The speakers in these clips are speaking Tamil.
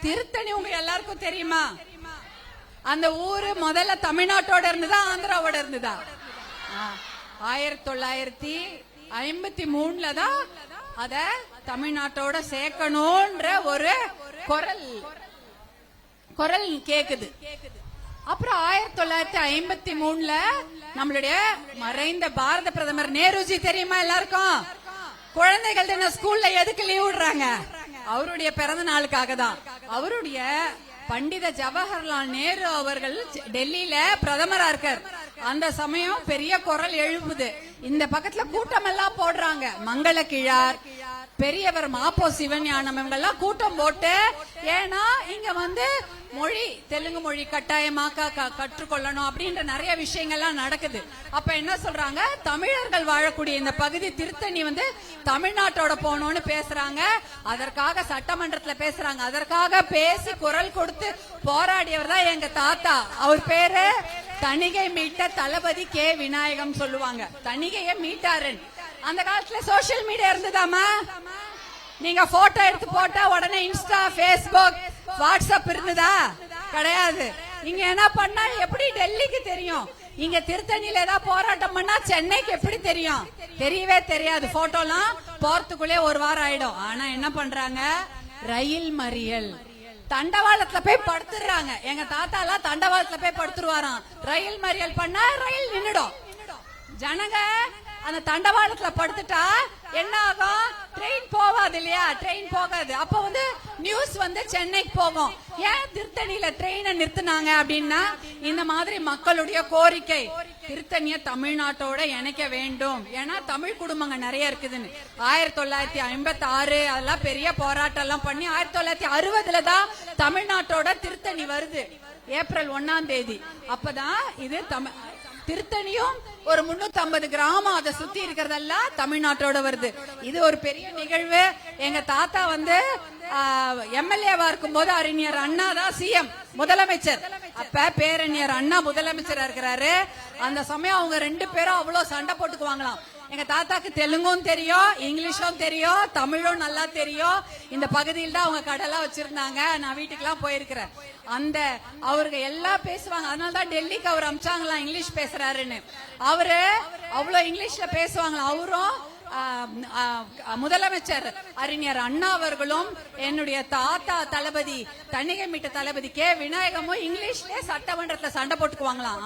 திருத்தணி உங்க எல்லாருக்கும் தெரியுமா? அந்த ஊரு முதல்ல தமிழ்நாட்டோட இருந்ததா ஆந்திராவோட இருந்ததா? 1953 தான் அத தமிழ்நாட்டோட சேர்க்கணும்ன்ற ஒரு குரல் கேக்குது. அப்புறம் 1953 நம்மளுடைய மறைந்த பாரத பிரதமர் நேருஜி தெரியுமா எல்லாருக்கும்? குழந்தைகள் தின ஸ்கூல்ல எதுக்கு லீவ் விடுறாங்க? அவருடைய பிறந்த நாளுக்காக தான். அவருடைய பண்டித ஜவஹர்லால் நேரு அவர்கள் டெல்லியில பிரதமரா இருக்கார். அந்த சமயம் பெரிய குரல் எழுப்புது. இந்த பக்கத்துல கூட்டம் எல்லாம் போடுறாங்க. மங்கள கிழார், பெரியவர் மாப்போ சிவஞானம் இவங்கெல்லாம் கூட்டம் போட்டு, ஏன்னா இங்க மொழி தெலுங்கு மொழி கட்டாயமாக கற்றுக்கொள்ளணும் அப்படின்ற நிறைய விஷயங்கள்லாம் நடக்குது. அப்ப என்ன சொல்றாங்க, தமிழர்கள் வாழக்கூடிய இந்த பகுதி திருத்தணி தமிழ்நாட்டோட போகணும்னு பேசுறாங்க. அதற்காக சட்டமன்றத்துல பேசுறாங்க. அதற்காக பேசி குரல் கொடுத்து போராடியவர் தான் எங்க தாத்தா. அவர் பேரு தணிகை மீட்ட தளபதி கே விநாயகம் சொல்லுவாங்க. தணிகைய மீட்டாரு. அந்த காலத்துல சோசியல் மீடியா இருந்ததாமா? நீங்க போட்டோ எடுத்து போட்டா உடனே இன்ஸ்டா, பேஸ்புக், வாட்ஸ்அப் இருந்ததா? கிடையாது. இங்க என்ன பண்ணா எப்படி டெல்லிக்கு தெரியும்? இங்க திருத்தணியில ஏதாவது போராட்டம் பண்ணா சென்னைக்கு எப்படி தெரியும்? தெரியவே தெரியாது. போட்டோலாம் போறதுக்குள்ளே ஒரு வாரம் ஆயிடும். ஆனா என்ன பண்றாங்க, ரயில் மறியல், தண்டவாளத்துல போய் படுத்துறாங்க. எங்க தாத்தா எல்லாம் தண்டவாளத்துல போய் படுத்துருவாராம். ரயில் மறியல் பண்ணா ரயில் நின்னுடும். ஜனங்க அந்த தண்டவாளத்துல படுத்துட்டா என்ன ஆகும்? ட்ரெயின் போகாது இல்லையா? ட்ரெயின் போகாது. அப்ப நியூஸ் சென்னைக்கு போகும். ஏன் திருத்தணியில ட்ரெயினை நிறுத்தினாங்க அப்படின்னா, இந்த மாதிரி மக்களுடைய கோரிக்கை திருத்தணிய தமிழ்நாட்டோட இணைக்க வேண்டும். ஏன்னா தமிழ் குடும்பங்க நிறைய இருக்குதுன்னு. 1956 அதெல்லாம் பெரிய போராட்டம் எல்லாம் பண்ணி 1960 தான் தமிழ்நாட்டோட திருத்தணி வருது. ஏப்ரல் 1ஆம் தேதி. அப்பதான் இது திருத்தணியும் ஒரு 350 கிராமம் அதை சுத்தி இருக்கிறதெல்லாம் தமிழ்நாட்டோட வருது. இது ஒரு பெரிய நிகழ்வு. எங்க தாத்தா எம்எல்ஏவா இருக்கும் போது அறிஞர் அண்ணா தான் சிஎம், முதலமைச்சர். அப்ப பேரறிஞர் அண்ணா முதலமைச்சரா இருக்கிறாரு. அந்த சமயம் அவங்க 2 பேரும் அவ்வளவு சண்டை போட்டுக்குவாங்களாம். எங்க தாத்தாக்கு தெலுங்கும் தெரியும், இங்கிலீஷும் தெரியும், தமிழும் நல்லா தெரியும். இந்த பகுதியில் தான் அவங்க கடலா வச்சிருந்தாங்க. நான் வீட்டுக்கெல்லாம் போயிருக்கிறேன். அவருக்கு எல்லாம் பேசுவாங்க. அதனாலதான் டெல்லிக்கு அவர் அமிச்சாங்களாம், இங்கிலீஷ் பேசுறாருன்னு. அவரு அவ்வளவு இங்கிலீஷ்ல பேசுவாங்களாம். அவரும் முதலமைச்சர் அறிஞர் அண்ணா அவர்களும் என்னுடைய தாத்தா தளபதி தணிகை மீட்ட தளபதி கே விநாயகமும் இங்கிலீஷ்ல சட்டமன்றத்துல சண்டை போட்டுக்குவாங்களாம்.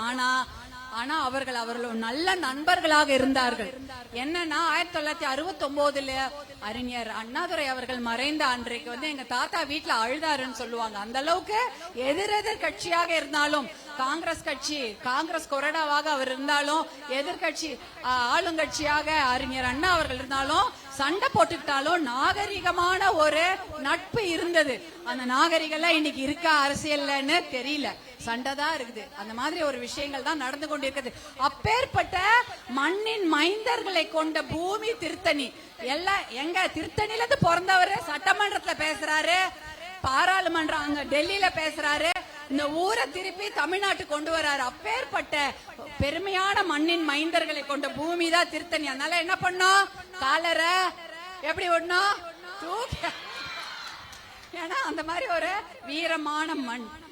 ஆனா அவர்கள் நல்ல நண்பர்களாக இருந்தார்கள். என்னன்னா 1969 அறிஞர் அண்ணாதுரை அவர்கள் மறைந்த அன்றைக்கு எங்க தாத்தா வீட்டுல அழுதாருன்னு சொல்லுவாங்க. அந்த அளவுக்கு எதிரெதிர் கட்சியாக இருந்தாலும், காங்கிரஸ் கொறடாவாக அவர் இருந்தாலும், எதிர்கட்சி ஆளுங்கட்சியாக அறிஞர் அண்ணா அவர்கள் இருந்தாலும், சண்டை போட்டுக்கிட்டாலும் நாகரிகமான ஒரு நட்பு இருந்தது. அந்த நாகரிகம் இன்னைக்கு இருக்கா அரசியல்னு தெரியல. சண்டை தான் இருக்குது. அந்த மாதிரி ஒரு விஷயங்கள் தான் நடந்து கொண்டிருக்கிறது. அப்பேற்பட்ட மண்ணின் மைந்தர்களை கொண்ட பூமி திருத்தணி. எல்லாம் எங்க திருத்தணில இருந்து பிறந்தவர் சட்டமன்றத்துல பேசுறாரு, பாராளுமன்றம் அங்க டெல்லியில பேசுறாரு. இந்த ஊரை திருப்பி தமிழ்நாட்டு கொண்டு வராரு. அப்பேற்பட்ட பெருமையான மண்ணின் மைந்தர்களை கொண்ட பூமி தான் திருத்தணி. அதனால என்ன பண்ணோம், காலர எப்படி ஒண்ணும் தூக்க, ஏன்னா அந்த மாதிரி ஒரு வீரமான மண்.